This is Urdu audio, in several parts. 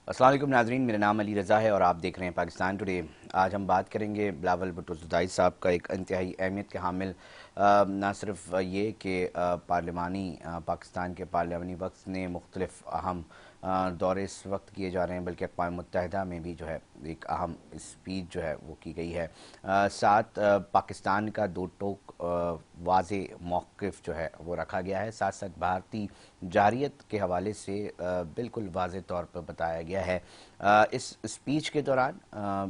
السلام علیکم ناظرین، میرا نام علی رضا ہے اور آپ دیکھ رہے ہیں پاکستان ٹوڈے۔ آج ہم بات کریں گے بلاول بھٹو زرداری صاحب کا ایک انتہائی اہمیت کے حامل نہ صرف یہ کہ پاکستان کے پارلیمانی وقت نے مختلف اہم دورے اس وقت کیے جا رہے ہیں، بلکہ اقوام متحدہ میں بھی جو ہے ایک اہم اسپیچ جو ہے وہ کی گئی ہے۔ ساتھ پاکستان کا دو ٹوک واضح موقف جو ہے وہ رکھا گیا ہے، ساتھ ساتھ بھارتی جارحیت کے حوالے سے بالکل واضح طور پر بتایا گیا ہے۔ اس اسپیچ کے دوران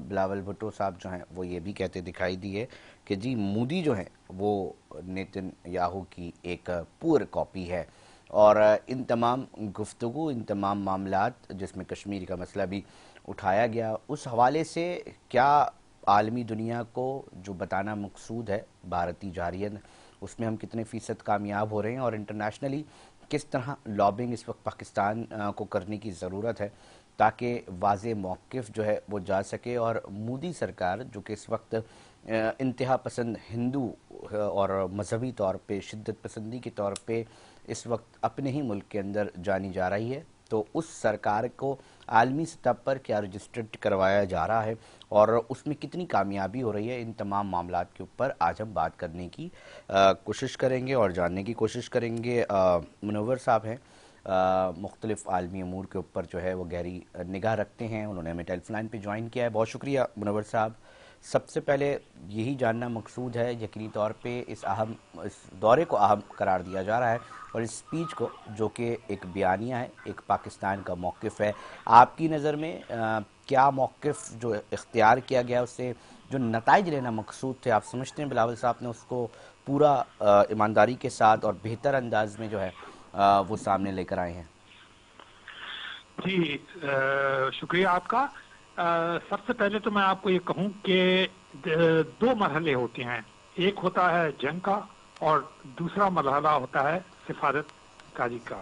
بلاول بھٹو صاحب جو ہیں وہ یہ بھی کہتے دکھائی دیے کہ جی مودی جو ہیں وہ نیتن یاہو کی ایک پور کاپی ہے، اور ان تمام گفتگو، ان تمام معاملات جس میں کشمیر کا مسئلہ بھی اٹھایا گیا، اس حوالے سے کیا عالمی دنیا کو جو بتانا مقصود ہے بھارتی جارحیت، اس میں ہم کتنے فیصد کامیاب ہو رہے ہیں، اور انٹرنیشنلی کس طرح لابنگ اس وقت پاکستان کو کرنے کی ضرورت ہے تاکہ واضح موقف جو ہے وہ جا سکے، اور مودی سرکار جو کہ اس وقت انتہا پسند ہندو اور مذہبی طور پہ شدت پسندی کے طور پہ اس وقت اپنے ہی ملک کے اندر جانی جا رہی ہے، تو اس سرکار کو عالمی سطح پر کیا رجسٹرڈ کروایا جا رہا ہے اور اس میں کتنی کامیابی ہو رہی ہے، ان تمام معاملات کے اوپر آج ہم بات کرنے کی کوشش کریں گے اور جاننے کی کوشش کریں گے۔ منور صاحب ہیں، مختلف عالمی امور کے اوپر جو ہے وہ گہری نگاہ رکھتے ہیں، انہوں نے ہمیں ٹیلی فون لائن پہ جوائن کیا ہے، بہت شکریہ منور صاحب۔ سب سے پہلے یہی جاننا مقصود ہے، یقینی طور پہ اس دورے کو اہم قرار دیا جا رہا ہے اور اس سپیچ کو جو کہ ایک بیانیہ ہے، ایک پاکستان کا موقف ہے، آپ کی نظر میں کیا موقف جو اختیار کیا گیا، اس سے جو نتائج لینا مقصود تھے، آپ سمجھتے ہیں بلاول صاحب نے اس کو پورا ایمانداری کے ساتھ اور بہتر انداز میں جو ہے وہ سامنے لے کر آئے ہیں؟ جی، شکریہ آپ کا۔ سب سے پہلے تو میں آپ کو یہ کہوں کہ دو مرحلے ہوتے ہیں، ایک ہوتا ہے جنگ کا اور دوسرا مرحلہ ہوتا ہے سفارت کاری کا۔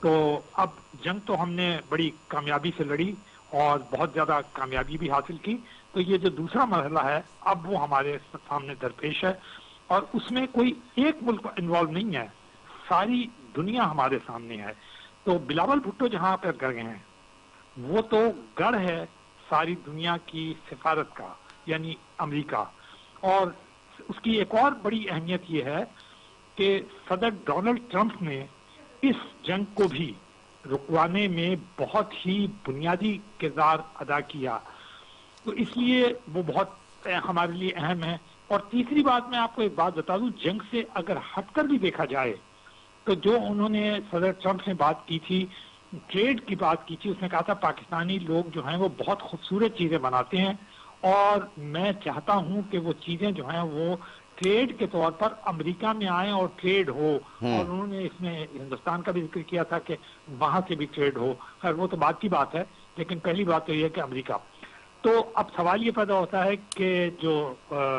تو اب جنگ تو ہم نے بڑی کامیابی سے لڑی اور بہت زیادہ کامیابی بھی حاصل کی، تو یہ جو دوسرا مرحلہ ہے اب وہ ہمارے سامنے درپیش ہے، اور اس میں کوئی ایک ملک انوالو نہیں ہے، ساری دنیا ہمارے سامنے ہے۔ تو بلاول بھٹو جہاں پر گئے ہیں وہ تو گڑھ ہے ساری دنیا کی سفارت کا، یعنی امریکہ۔ اور اس کی ایک اور بڑی اہمیت یہ ہے کہ صدر ڈونلڈ ٹرمپ نے اس جنگ کو بھی رکوانے میں بہت ہی بنیادی کردار ادا کیا، تو اس لیے وہ بہت ہمارے لیے اہم ہے۔ اور تیسری بات میں آپ کو ایک بات بتا دوں، جنگ سے اگر ہٹ کر بھی دیکھا جائے تو جو انہوں نے صدر ٹرمپ نے بات کی تھی، ٹریڈ کی بات کی تھی، اس نے کہا تھا پاکستانی لوگ جو ہیں وہ بہت خوبصورت چیزیں بناتے ہیں اور میں چاہتا ہوں کہ وہ چیزیں جو ہیں وہ ٹریڈ کے طور پر امریکہ میں آئیں اور ٹریڈ ہو، اور انہوں نے اس میں ہندوستان کا بھی ذکر کیا تھا کہ وہاں سے بھی ٹریڈ ہو۔ خیر وہ تو بات کی بات ہے، لیکن پہلی بات تو یہ ہے کہ امریکہ۔ تو اب سوال یہ پیدا ہوتا ہے کہ جو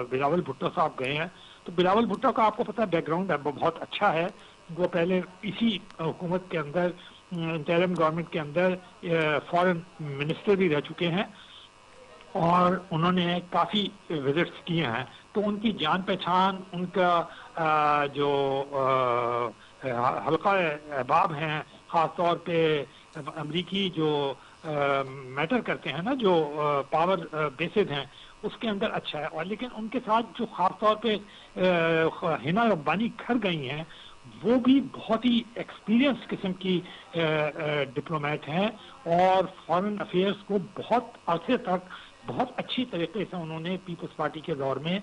بلاول بھٹو صاحب گئے ہیں، تو بلاول بھٹو کا آپ کو پتا بیک گراؤنڈ ہے، وہ بہت اچھا ہے، وہ پہلے اسی حکومت کے اندر، انٹرم گورنمنٹ کے اندر فارن منسٹر بھی رہ چکے ہیں اور انہوں نے کافی وزٹس کیے ہیں، تو ان کی جان پہچان، ان کا جو حلقہ احباب ہیں، خاص طور پہ امریکی جو میٹر کرتے ہیں نا، جو پاور بیسز ہیں، اس کے اندر اچھا ہے۔ اور لیکن ان کے ساتھ جو خاص طور پہ ہنا ربانی کھر گئی ہیں، وہ بھی بہت ہی ایکسپیرینس قسم کی ڈپلومیٹ ہیں اور فارن افیئرس کو بہت عرصے تک بہت اچھی طریقے سے انہوں نے پیپلز پارٹی کے دور میں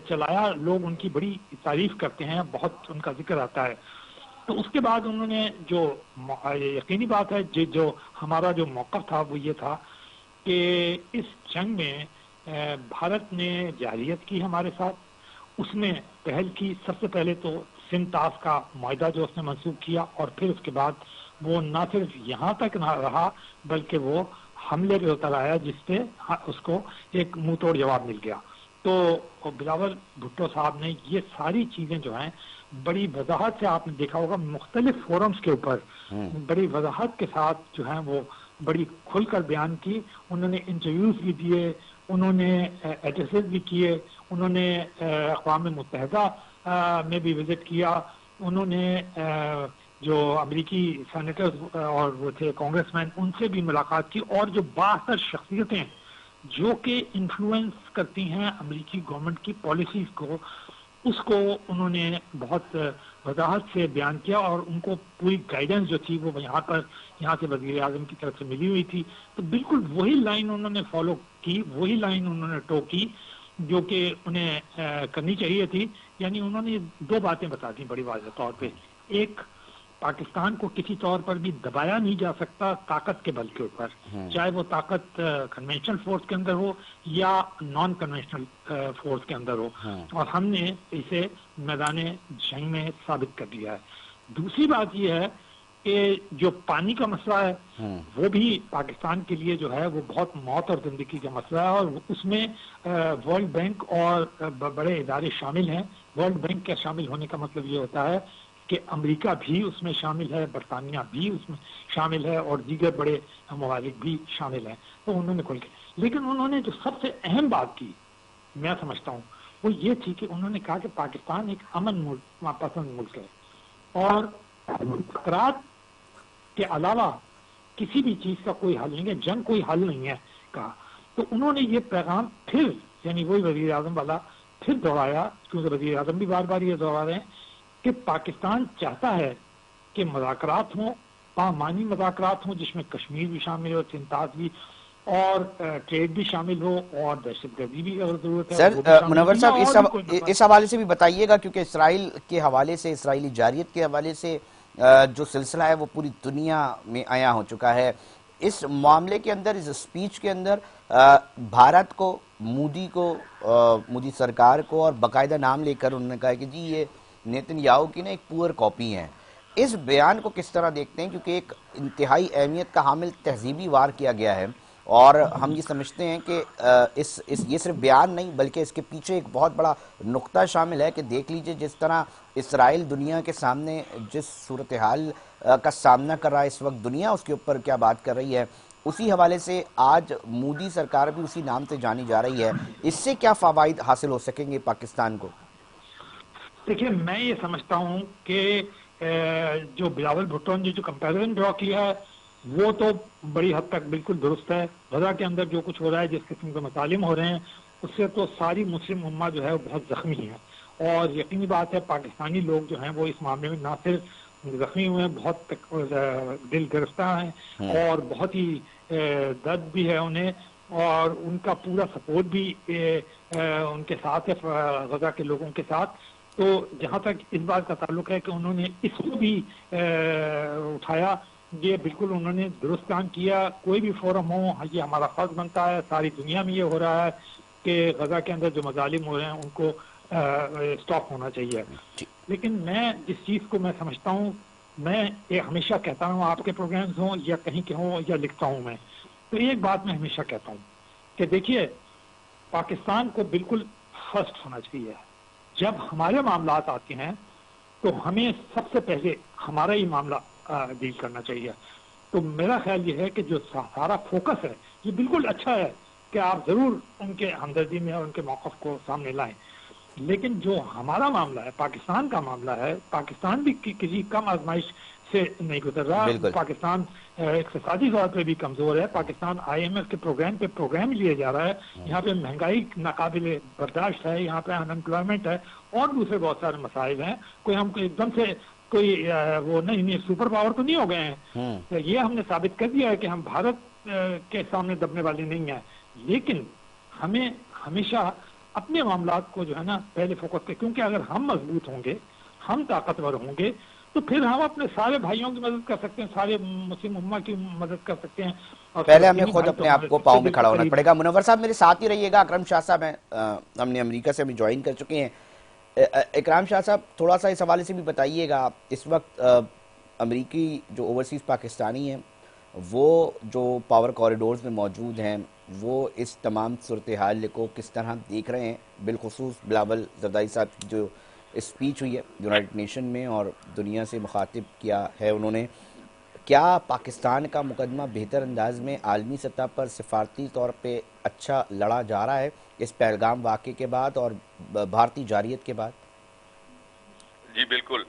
چلایا، لوگ ان کی بڑی تعریف کرتے ہیں، بہت ان کا ذکر آتا ہے۔ تو اس کے بعد انہوں نے جو یقینی بات ہے جو ہمارا جو موقف تھا وہ یہ تھا کہ اس جنگ میں بھارت نے جارحیت کی ہمارے ساتھ، اس نے پہل کی، سب سے پہلے تو سندھ طاس کا معاہدہ جو اس نے منسوخ کیا، اور پھر اس کے بعد وہ نہ صرف یہاں تک نہ رہا بلکہ وہ حملے پہ اتر آیا، جس پہ اس کو ایک منہ توڑ جواب مل گیا۔ تو بلاول بھٹو صاحب نے یہ ساری چیزیں جو ہیں بڑی وضاحت سے، آپ نے دیکھا ہوگا مختلف فورمز کے اوپر بڑی وضاحت کے ساتھ جو ہیں وہ بڑی کھل کر بیان کی۔ انہوں نے انٹرویوز بھی دیے، انہوں نے ایڈریسز بھی کیے، انہوں نے اقوام متحدہ میں بھی وزٹ کیا، انہوں نے جو امریکی سینیٹرز اور وہ تھے کانگریس مین، ان سے بھی ملاقات کی، اور جو باہر شخصیتیں جو کہ انفلوئنس کرتی ہیں امریکی گورنمنٹ کی پالیسیز کو، اس کو انہوں نے بہت وضاحت سے بیان کیا، اور ان کو پوری گائیڈنس جو تھی وہ یہاں سے وزیر اعظم کی طرف سے ملی ہوئی تھی. تو بالکل وہی لائن انہوں نے فالو کی، وہی لائن انہوں نے ٹو کی جو کہ انہیں کرنی چاہیے تھی. یعنی انہوں نے دو باتیں بتا دی بڑی واضح طور پہ. ایک، پاکستان کو کسی طور پر بھی دبایا نہیں جا سکتا طاقت کے بل کے اوپر، چاہے وہ طاقت کنونشنل فورس کے اندر ہو یا نان کنونشنل فورس کے اندر ہو، اور ہم نے اسے میدان جنگ میں ثابت کر دیا ہے. دوسری بات یہ ہے کہ جو پانی کا مسئلہ ہے وہ بھی پاکستان کے لیے جو ہے وہ بہت موت اور زندگی کا مسئلہ ہے، اور اس میں ورلڈ بینک اور بڑے ادارے شامل ہیں. ورلڈ بینک کا شامل ہونے کا مطلب یہ ہوتا ہے کہ امریکہ بھی اس میں شامل ہے، برطانیہ بھی اس میں شامل ہے، اور دیگر بڑے ممالک بھی شامل ہیں. تو انہوں نے کھل کے، لیکن انہوں نے جو سب سے اہم بات کی میں سمجھتا ہوں وہ یہ تھی کہ انہوں نے کہا کہ پاکستان ایک امن پسند ملک ہے، اور مذاکرات کے علاوہ کسی بھی چیز کا کوئی حل نہیں ہے، جنگ کوئی حل نہیں ہے کہا. تو انہوں نے یہ پیغام پھر، یعنی وہی وزیر اعظم والا پھر دوہرایا، کیونکہ وزیر اعظم بھی بار بار یہ دوہرا رہے ہیں کہ پاکستان چاہتا ہے کہ مذاکرات ہوں، پامانی مذاکرات ہوں، جس میں کشمیر بھی شامل ہو، چنتاز بھی، اور ٹریڈ بھی شامل ہو، اور دہشت گردی بھی اگر ضرورت ہے سر وہ بھی شامل منور ہو، یا صاحب اور بھی کوئی مسئلہ. اس حوالے سے بھی بتائیے گا، کیونکہ اسرائیل کے حوالے سے، اسرائیلی جارحیت کے حوالے سے جو سلسلہ ہے وہ پوری دنیا میں عیاں ہو چکا ہے. اس معاملے کے اندر، اس اسپیچ کے اندر بھارت کو، مودی سرکار کو اور باقاعدہ نام لے کر انہوں نے کہا کہ جی یہ نیتن یاہو کی نا ایک پور کاپی ہیں. اس بیان کو کس طرح دیکھتے ہیں؟ کیونکہ ایک انتہائی اہمیت کا حامل تہذیبی وار کیا گیا ہے، اور ہم یہ سمجھتے ہیں کہ یہ صرف بیان نہیں بلکہ اس کے پیچھے ایک بہت بڑا نقطہ شامل ہے. کہ دیکھ لیجئے جس طرح اسرائیل دنیا کے سامنے جس صورتحال کا سامنا کر رہا ہے اس وقت، دنیا اس کے اوپر کیا بات کر رہی ہے، اسی حوالے سے آج مودی سرکار بھی اسی نام سے جانی جا رہی ہے. اس سے کیا فوائد حاصل ہو سکیں گے پاکستان کو؟ دیکھیے، میں یہ سمجھتا ہوں کہ جو بلاول بھٹو نے جو کمپیرزن ڈرا کیا ہے وہ تو بڑی حد تک بالکل درست ہے. غزہ کے اندر جو کچھ ہو رہا ہے، جس قسم کے مظالم ہو رہے ہیں، اس سے تو ساری مسلم امہ جو ہے وہ بہت زخمی ہے. اور یقینی بات ہے پاکستانی لوگ جو ہیں وہ اس معاملے میں نہ صرف زخمی ہوئے ہیں، بہت دل گرفتہ ہیں، اور بہت ہی درد بھی ہے انہیں، اور ان کا پورا سپورٹ بھی ان کے ساتھ ہے، غزہ کے لوگوں کے ساتھ. تو جہاں تک اس بات کا تعلق ہے کہ انہوں نے اس کو بھی اٹھایا، یہ بالکل انہوں نے درست کام کیا. کوئی بھی فورم ہو، یہ ہمارا فرض بنتا ہے، ساری دنیا میں یہ ہو رہا ہے کہ غزہ کے اندر جو مظالم ہو رہے ہیں ان کو اسٹاپ ہونا چاہیے. لیکن میں جس چیز کو میں سمجھتا ہوں، میں یہ ہمیشہ کہتا ہوں، آپ کے پروگرامز ہوں یا کہیں کے ہوں یا لکھتا ہوں میں، تو ایک بات میں ہمیشہ کہتا ہوں کہ دیکھیے، پاکستان کو بالکل فرسٹ ہونا چاہیے. جب ہمارے معاملات آتے ہیں تو ہمیں سب سے پہلے ہمارا ہی معاملہ ڈیل کرنا چاہیے. تو میرا خیال یہ ہے کہ جو سارا فوکس ہے یہ بالکل اچھا ہے کہ آپ ضرور ان کے ہمدردی میں اور ان کے موقف کو سامنے لائیں، لیکن جو ہمارا معاملہ ہے، پاکستان کا معاملہ ہے، پاکستان بھی کسی کم آزمائش سے نہیں گزر رہا. بالکل. پاکستان اقتصادی طور پہ بھی کمزور ہے. پاکستان IMF کے پروگرام لیا جا رہا ہے. یہاں پہ مہنگائی ناقابل برداشت ہے، یہاں پہ ان امپلائمنٹ ہے، اور دوسرے بہت سارے مسائل ہیں. کوئی ہم ایک دم سے کوئی وہ نہیں سپر پاور تو نہیں ہو گئے ہیں. یہ ہم نے ثابت کر دیا ہے کہ ہم بھارت کے سامنے دبنے والے نہیں ہیں. لیکن ہمیں ہمیشہ اپنے معاملات کو جو ہے نا پہلے فوکس کریں، کیونکہ اگر ہم مضبوط ہوں گے، ہم طاقتور ہوں گے، تو پھر ہم اپنے سارے بھائیوں کی مدد کر سکتے ہیں، سارے مسلم امہ کی مدد کر سکتے ہیں. اور پہلے ہمیں خود اپنے آپ کو پاؤں میں کھڑا ہونا پڑے گا. منور صاحب میرے ساتھ ہی رہیے گا. اکرم شاہ صاحب ہیں، ہم نے امریکہ سے ہمیں جوائن کر چکے ہیں. اکرام شاہ صاحب تھوڑا سا اس حوالے سے بھی بتائیے گا، اس وقت امریکی جو اوورسیز پاکستانی ہیں وہ جو پاور کوریڈورز میں موجود ہیں وہ اس تمام صورتحال کو کس طرح دیکھ رہے ہیں؟ بالخصوص بلاول زرداری صاحب کی جو اسپیچ ہوئی ہے یونائٹڈ نیشن میں اور دنیا سے مخاطب کیا ہے انہوں نے، کیا پاکستان کا مقدمہ بہتر انداز میں عالمی سطح پر سفارتی طور پہ اچھا لڑا جا رہا ہے اس پہلگام واقعے کے بعد اور بھارتی جارحیت کے بعد؟ جی بالکل.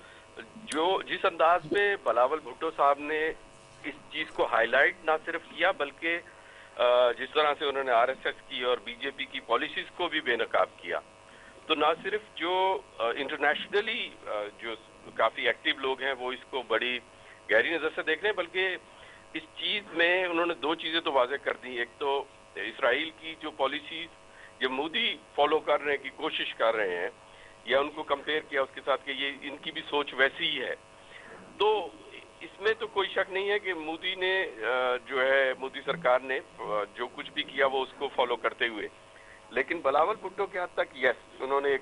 جو جس انداز میں بلاول بھٹو صاحب نے اس چیز کو ہائی لائٹ نہ صرف کیا بلکہ جس طرح سے انہوں نے آر ایس ایس کی اور بی جے پی کی پالیسیز کو بھی بے نقاب کیا، تو نہ صرف جو انٹرنیشنلی جو کافی ایکٹیو لوگ ہیں وہ اس کو بڑی گہری نظر سے دیکھ رہے ہیں، بلکہ اس چیز میں انہوں نے دو چیزیں تو واضح کر دی. ایک تو اسرائیل کی جو پالیسیز جو مودی فالو کرنے کی کوشش کر رہے ہیں یا ان کو کمپیئر کیا اس کے ساتھ کہ یہ ان کی بھی سوچ ویسی ہی ہے. تو اس میں تو کوئی شک نہیں ہے کہ مودی نے جو ہے مودی سرکار نے جو کچھ بھی کیا وہ اس کو فالو کرتے ہوئے، لیکن بلاول بھٹو کے حد تک یس انہوں نے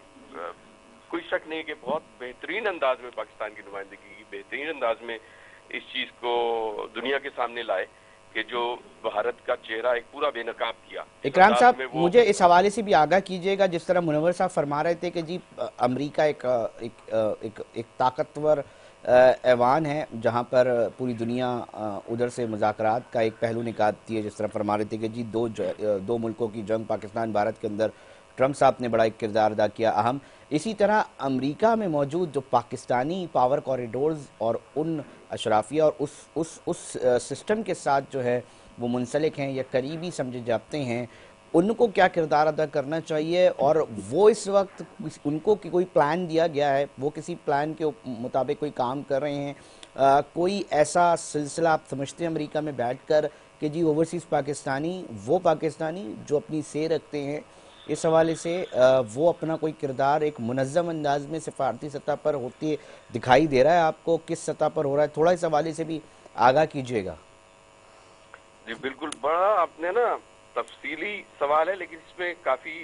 کوئی شک نہیں کہ بہت بہترین انداز میں پاکستان کی نمائندگی کی، بہترین انداز میں اس چیز کو دنیا کے سامنے لائے کہ جو بھارت کا چہرہ ایک پورا بے نقاب کیا. اکرام صاحب مجھے اس حوالے سے بھی آگاہ کیجئے گا، جس طرح منور صاحب فرما رہے تھے کہ جی امریکہ ایک طاقتور ایوان ہے جہاں پر پوری دنیا ادھر سے مذاکرات کا ایک پہلو نکالتی ہے، جس طرح فرما رہے تھے کہ جی دو ملکوں کی جنگ پاکستان بھارت کے اندر ٹرمپ صاحب نے بڑا ایک کردار ادا کیا اہم. اسی طرح امریکہ میں موجود جو پاکستانی پاور کوریڈورز اور ان اشرافیہ اور اس سسٹم کے ساتھ جو ہے وہ منسلک ہیں یا قریبی سمجھے جاتے ہیں، ان کو کیا کردار ادا کرنا چاہیے، اور وہ اس وقت ان کو کوئی پلان دیا گیا ہے، وہ کسی پلان کے مطابق کوئی کام کر رہے ہیں، کوئی ایسا سلسلہ آپ سمجھتے ہیں امریکہ میں بیٹھ کر کہ جی اوورسیز پاکستانی وہ پاکستانی جو اپنی سیر رکھتے ہیں اس حوالے سے وہ اپنا کوئی کردار ایک منظم انداز میں سفارتی سطح پر ہوتے دکھائی دے رہا ہے آپ کو؟ کس سطح پر ہو رہا ہے؟ تھوڑا اس حوالے سے بھی آگاہ کیجئے گا. جی بالکل، بڑا آپ نے نا تفصیلی سوال ہے، لیکن اس میں کافی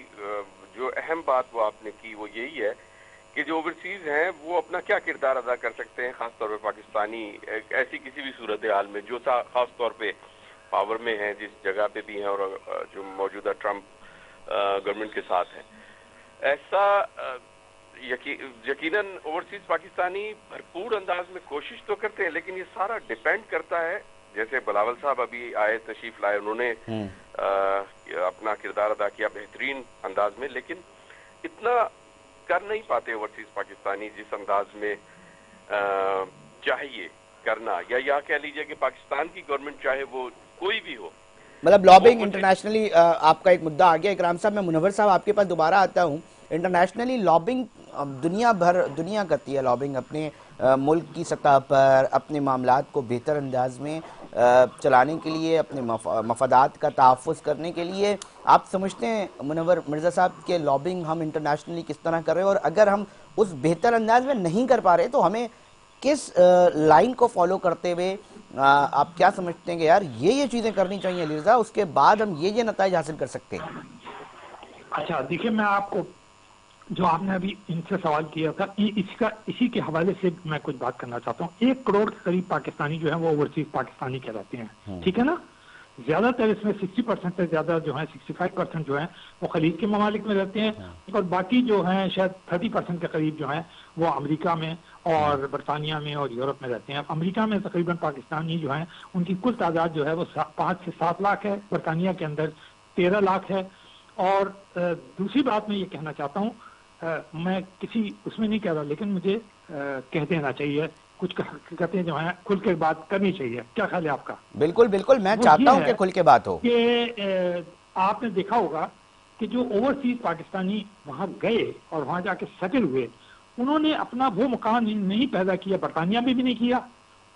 جو اہم بات وہ آپ نے کی وہ یہی ہے کہ جو اوورسیز ہیں وہ اپنا کیا کردار ادا کر سکتے ہیں، خاص طور پہ پاکستانی ایسی کسی بھی صورتحال میں جو خاص طور پہ پاور میں ہیں، جس جگہ پہ بھی ہیں اور جو موجودہ ٹرمپ گورنمنٹ کے ساتھ ہے. ایسا یقیناً اوورسیز پاکستانی بھرپور انداز میں کوشش تو کرتے ہیں، لیکن یہ سارا ڈیپینڈ کرتا ہے. جیسے بلاول صاحب ابھی آئے تشریف لائے، انہوں نے اپنا کردار ادا کیا بہترین انداز میں، لیکن اتنا کر نہیں پاتے اوورسیز پاکستانی جس انداز میں چاہیے کرنا، یا کہہ لیجئے کہ پاکستان کی گورنمنٹ چاہے وہ کوئی بھی ہو. مطلب لابنگ انٹرنیشنلی آپ کا ایک مدعا آ گیا. اکرام صاحب میں منور صاحب آپ کے پاس دوبارہ آتا ہوں. انٹرنیشنلی لابنگ دنیا کرتی ہے، لابنگ اپنے ملک کی سطح پر اپنے معاملات کو بہتر انداز میں چلانے کے لیے، اپنے مفادات کا تحفظ کرنے کے لیے. آپ سمجھتے ہیں منور مرزا صاحب کہ لابنگ ہم انٹرنیشنلی کس طرح کر رہے ہیں، اور اگر ہم اس بہتر انداز میں نہیں کر پا رہے تو ہمیں کس لائن کو فالو کرتے ہوئے آپ کیا سمجھتے ہیں کہ یار یہ چیزیں کرنی چاہیے علی رضا، اس کے بعد ہم یہ نتائج حاصل کر سکتے ہیں؟ اچھا دیکھیں، میں آپ کو جو آپ نے ابھی ان سے سوال کیا تھا اسی کے حوالے سے میں کچھ بات کرنا چاہتا ہوں. 1 کروڑ کے قریب پاکستانی جو ہیں وہ اوورسیز پاکستانی کہلاتے ہیں، ٹھیک ہے نا. زیادہ تر اس میں 60% سے زیادہ جو ہیں 65% جو ہیں وہ خلیج کے ممالک میں رہتے ہیں، اور باقی جو ہیں شاید 30% کے قریب جو ہیں وہ امریکہ میں اور برطانیہ میں اور یورپ میں رہتے ہیں. امریکہ میں تقریباً پاکستانی جو ہیں ان کی کل تعداد جو ہے وہ 5 سے 7 لاکھ ہے، برطانیہ کے اندر 13 لاکھ ہے. اور دوسری بات میں یہ کہنا چاہتا ہوں، میں کسی اس میں نہیں کہہ رہا، لیکن مجھے کہہ دینا چاہیے، کچھ کہتے ہیں جو ہیں کھل کے بات کرنی چاہیے. کیا خیال ہے آپ کا؟ بالکل بالکل، میں چاہتا ہوں کہ کھل کے بات ہو. کہ آپ نے دیکھا ہوگا کہ جو اوورسیز پاکستانی وہاں گئے اور وہاں جا کے سیٹل ہوئے، انہوں نے اپنا وہ مکان نہیں پیدا کیا، برطانیہ میں بھی نہیں کیا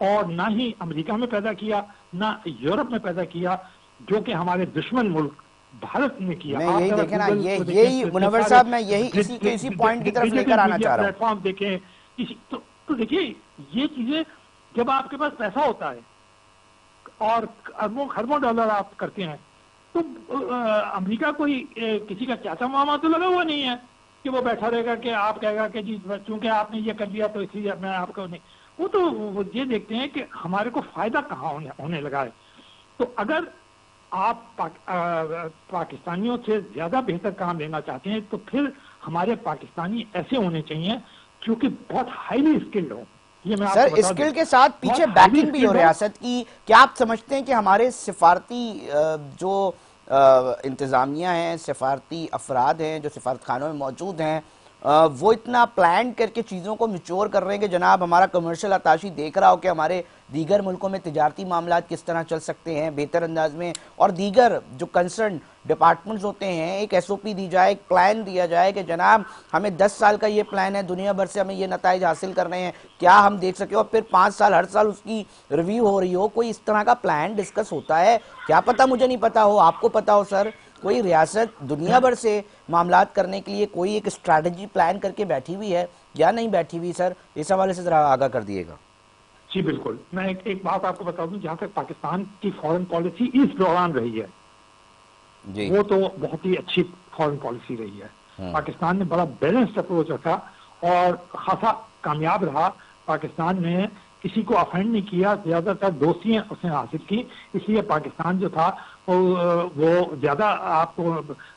اور نہ ہی امریکہ میں پیدا کیا، نہ یورپ میں پیدا کیا، جو کہ ہمارے دشمن ملک بھارت نے کیا. میں یہی دیکھیں نا، یہی منور صاحب میں اسی پوائنٹ کی طرف لے کر آنا چاہ رہا ہوں. پلیٹ فارم دیکھیں تو دیکھیے یہ چیزیں جب آپ کے پاس پیسہ ہوتا ہے اور اربوں خربوں ڈالر آپ کرتے ہیں تو امریکہ کوئی کسی کا چاچا ماما تو لگا ہوا نہیں ہے کہ وہ بیٹھا رہے گا کہ آپ کہے گا کہ جی چونکہ آپ نے یہ کر دیا تو اس لیے میں آپ کو نہیں. وہ تو یہ دیکھتے ہیں کہ ہمارے کو فائدہ کہاں ہونے لگا ہے. تو اگر آپ پاکستانیوں سے زیادہ بہتر کام لینا چاہتے ہیں تو پھر ہمارے پاکستانی ایسے ہونے چاہیے جو کہ بہت ہائیلی اسکلڈ ہوں. سر اسکل کے ساتھ پیچھے بیکنگ بھی ہو ریاست کی. کیا آپ سمجھتے ہیں کہ ہمارے سفارتی جو انتظامیہ ہیں، سفارتی افراد ہیں جو سفارت خانوں میں موجود ہیں، وہ اتنا پلان کر کے چیزوں کو میچور کر رہے ہیں کہ جناب ہمارا کمرشل اتاشی دیکھ رہا ہو کہ ہمارے دیگر ملکوں میں تجارتی معاملات کس طرح چل سکتے ہیں بہتر انداز میں، اور دیگر جو کنسرن ڈپارٹمنٹس ہوتے ہیں ایک ایس او پی دی جائے، ایک پلان دیا جائے کہ جناب ہمیں 10 سال کا یہ پلان ہے، دنیا بھر سے ہمیں یہ نتائج حاصل کرنے ہیں، کیا ہم دیکھ سکیں، اور پھر 5 سال ہر سال اس کی ریویو ہو رہی ہو. کوئی اس طرح کا پلان ڈسکس ہوتا ہے؟ کیا پتہ مجھے نہیں پتا ہو، آپ کو پتا ہو سر. کوئی ریاست دنیا بھر سے معاملات کرنے کے لیے کوئی ایک اسٹریٹجی پلان کر کے بیٹھی ہوئی ہے یا نہیں بیٹھی ہوئی سر؟ اس حوالے سے ذرا آگاہ کر دیے گا. جی بالکل، میں ایک بات آپ کو بتا دوں، جہاں تک پاکستان کی فورن پالیسی اس دوران رہی ہے جی وہ تو بہت ہی اچھی فورن پالیسی رہی ہے. پاکستان نے بڑا بیلنسڈ اپروچ رکھا اور خاصا کامیاب رہا. پاکستان نے کسی کو افینڈ نہیں کیا، زیادہ تر دوستیاں اس نے حاصل کی. اس لیے پاکستان جو تھا وہ زیادہ آپ کو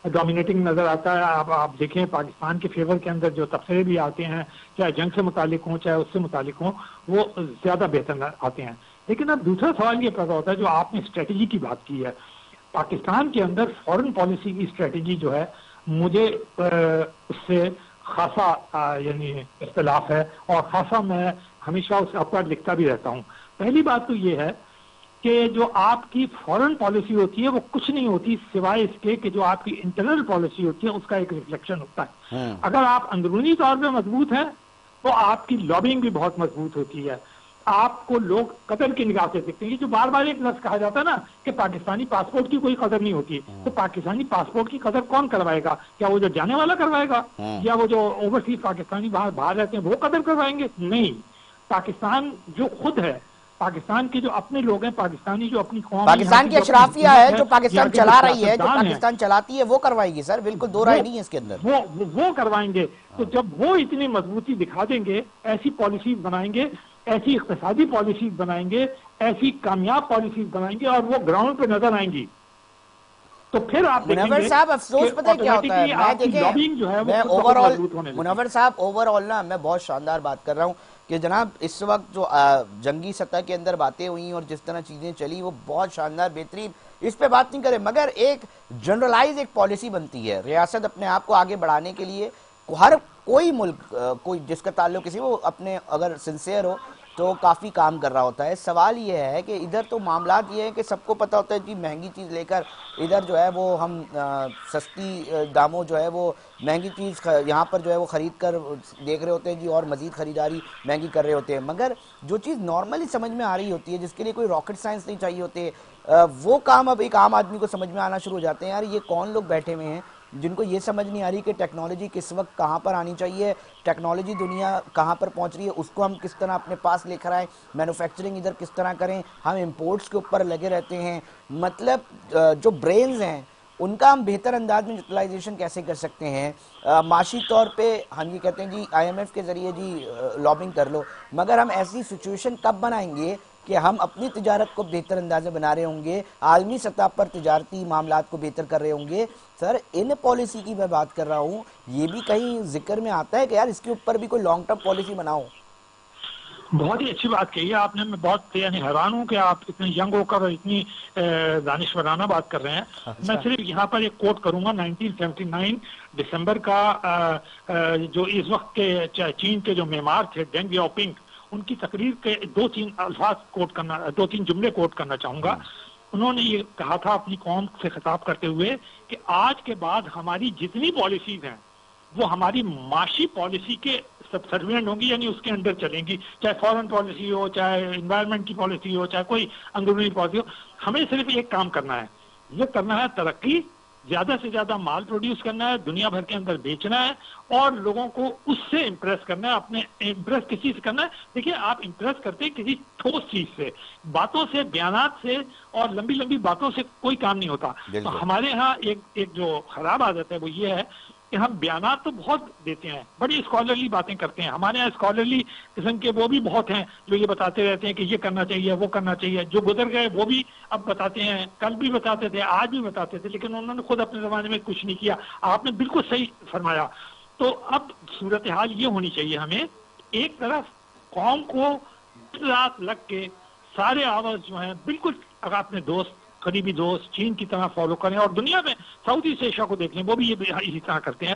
ڈومینیٹنگ نظر آتا ہے. آپ دیکھیں پاکستان کے فیور کے اندر جو تبصرے بھی آتے ہیں، چاہے جنگ سے متعلق ہوں چاہے اس سے متعلق ہوں، وہ زیادہ بہتر آتے ہیں. لیکن اب دوسرا سوال یہ پیدا ہوتا ہے جو آپ نے اسٹریٹجی کی بات کی ہے. پاکستان کے اندر فورن پالیسی کی اسٹریٹجی جو ہے مجھے اس سے خاصا یعنی اختلاف ہے، اور خاصا میں ہمیشہ اس پر لکھتا بھی رہتا ہوں. پہلی بات تو یہ ہے کہ جو آپ کی فورن پالیسی ہوتی ہے وہ کچھ نہیں ہوتی سوائے اس کے کہ جو آپ کی انٹرنل پالیسی ہوتی ہے اس کا ایک ریفلیکشن ہوتا ہے. اگر آپ اندرونی طور پہ مضبوط ہیں تو آپ کی لابنگ بھی بہت مضبوط ہوتی ہے. آپ کو لوگ قدر کی نگاہ سے دیکھتے ہیں. یہ جو بار بار ایک لفظ کہا جاتا ہے نا کہ پاکستانی پاسپورٹ کی کوئی قدر نہیں ہوتی، تو پاکستانی پاسپورٹ کی قدر کون کروائے گا؟ کیا وہ جو جانے والا کروائے گا، یا وہ جو اوورسیز پاکستانی باہر رہتے ہیں وہ قدر کروائیں گے؟ نہیں. پاکستان جو خود ہے، پاکستان کے جو اپنے لوگ ہیں، پاکستانی جو اپنی قوم، پاکستان کی اشرافیہ ہے جو پاکستان چلا رہی ہے، جو پاکستان چلاتی ہے، وہ کروائے گی سر. بالکل دو رائے نہیں ہے اس کے اندر. وہ کروائیں گے. تو جب وہ اتنی مضبوطی دکھا دیں گے، ایسی پالیسیز بنائیں گے، ایسی اقتصادی پالیسیز بنائیں گے، ایسی کامیاب پالیسیز بنائیں گے، اور وہ گراؤنڈ پہ نظر آئیں گی، تو پھر آپ منور صاحب افسوس پتہ کیا ہوتا ہے، میں دیکھیں میں اوورآل منور صاحب اوورآل نا میں بہت شاندار بات کر رہا ہوں کہ جناب اس وقت جو جنگی سطح کے اندر باتیں ہوئیں اور جس طرح چیزیں چلی وہ بہت شاندار بہترین، اس پہ بات نہیں کرے، مگر ایک جنرلائز ایک پالیسی بنتی ہے ریاست اپنے آپ کو آگے بڑھانے کے لیے. ہر کوئی ملک کوئی جس کا تعلق کسی وہ اپنے اگر سنسیئر ہو تو کافی کام کر رہا ہوتا ہے. سوال یہ ہے کہ ادھر تو معاملات یہ ہے کہ سب کو پتہ ہوتا ہے جی مہنگی چیز لے کر ادھر جو ہے وہ ہم سستی داموں جو ہے وہ مہنگی چیز یہاں پر جو ہے وہ خرید کر دیکھ رہے ہوتے ہیں جی، اور مزید خریداری مہنگی کر رہے ہوتے ہیں. مگر جو چیز نارملی سمجھ میں آ رہی ہوتی ہے، جس کے لیے کوئی راکٹ سائنس نہیں چاہیے ہوتے، وہ کام اب ایک عام آدمی کو سمجھ میں آنا شروع ہو جاتے ہیں. یار یہ کون لوگ بیٹھے ہوئے ہیں جن کو یہ سمجھ نہیں آ رہی کہ ٹیکنالوجی کس وقت کہاں پر آنی چاہیے، ٹیکنالوجی دنیا کہاں پر پہنچ رہی ہے، اس کو ہم کس طرح اپنے پاس لے کر آئیں، مینوفیکچرنگ ادھر کس طرح کریں. ہم امپورٹس کے اوپر لگے رہتے ہیں. مطلب جو برینز ہیں ان کا ہم بہتر انداز میں یوٹیلائزیشن کیسے کر سکتے ہیں. معاشی طور پہ ہم یہ کہتے ہیں جی آئی ایم ایف کے ذریعے جی لابنگ کر لو، مگر ہم ایسی سچویشن کب بنائیں گے کہ ہم اپنی تجارت کو بہتر انداز میں بنا رہے ہوں گے، عالمی سطح پر تجارتی معاملات کو بہتر کر رہے ہوں گے. سر ان پالیسی کی میں بات کر رہا ہوں، یہ بھی کہیں ذکر میں آتا ہے کہ یار اس کے اوپر بھی کوئی لانگ ٹرم پالیسی بناؤ. بہت ہی اچھی بات کہی ہے آپ نے. میں بہت یعنی حیران ہوں کہ آپ اتنے ینگ ہو کر اتنی دانشورانہ بات کر رہے ہیں. میں صرف یہاں پر ایک کوٹ کروں گا 1979 دسمبر کا جو اس وقت کے چین کے جو معمار تھے ڈینگ یاؤپنگ، ان کی تقریر کے دو تین جملے کوٹ کرنا چاہوں گا. انہوں نے یہ کہا تھا اپنی قوم سے خطاب کرتے ہوئے کہ آج کے بعد ہماری جتنی پالیسیز ہیں وہ ہماری معاشی پالیسی کے سبسروینٹ ہوں گی، یعنی اس کے انڈر چلیں گی. چاہے فورن پالیسی ہو، چاہے انوائرمنٹ کی پالیسی ہو، چاہے کوئی اندرونی پالیسی ہو. ہمیں صرف ایک کام کرنا ہے، یہ کرنا ہے ترقی، زیادہ سے زیادہ مال پروڈیوس کرنا ہے، دنیا بھر کے اندر بیچنا ہے، اور لوگوں کو اس سے امپریس کرنا ہے. اپنے امپریس کس چیز سے کرنا ہے؟ دیکھیے آپ امپریس کرتے ہیں کسی ٹھوس چیز سے، باتوں سے، بیانات سے اور لمبی لمبی باتوں سے کوئی کام نہیں ہوتا. تو ہمارے ہاں ایک جو خراب عادت ہے وہ یہ ہے کہ ہم بیانات تو بہت دیتے ہیں، بڑی اسکالرلی باتیں کرتے ہیں. ہمارے یہاں اسکالرلی قسم کے وہ بھی بہت ہیں جو یہ بتاتے رہتے ہیں کہ یہ کرنا چاہیے، وہ کرنا چاہیے. جو گزر گئے وہ بھی اب بتاتے ہیں، کل بھی بتاتے تھے، آج بھی بتاتے تھے، لیکن انہوں نے خود اپنے زمانے میں کچھ نہیں کیا. آپ نے بالکل صحیح فرمایا. تو اب صورتحال یہ ہونی چاہیے ہمیں، ایک طرف قوم کو رات لگ کے سارے آواز جو ہیں بالکل اگر اپنے دوست قریبی دوست چین کی طرح فالو کریں، اور دنیا میں ساؤتھ ایسٹ ایشیا کو دیکھ لیں، وہ بھی یہ اسی طرح کرتے ہیں.